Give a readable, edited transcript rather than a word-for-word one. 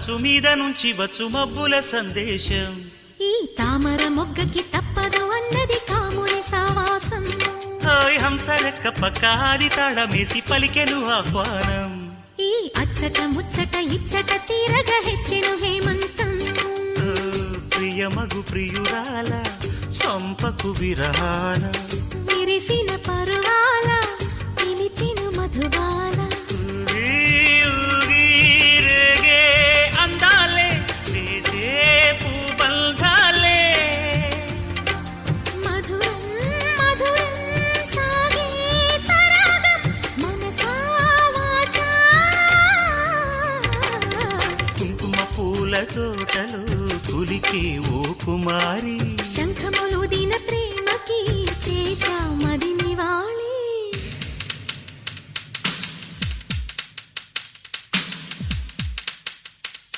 అచ్చు మీద నుంచి వచ్చు మబ్బుల సందేశం. ఈ తామర మొగ్గకి తప్పదు అన్నది కాముని సావాసం. హాయ్ హంసరెక్క పక్కాది తాళమేసి పలికెను ఆహ్వానం. ఈ అచ్చట ముచ్చట ఇచ్చట తీరగా హెచ్చెను హేమంతం. ప్రియమగు ప్రియురాల చంపకు విరహాల విరిసిన పరువాల పిలిచిన మధుబాల. రేగే అందాలే వేసే పూబంధాలే మధురం మధురం సాగే సరాగం మనసా వాచా. కుంకుమ పూల తోటలో కులికే ఓ కుమారి. శంఖములు దిన ప్రేమకి చేశా మదినివాడి.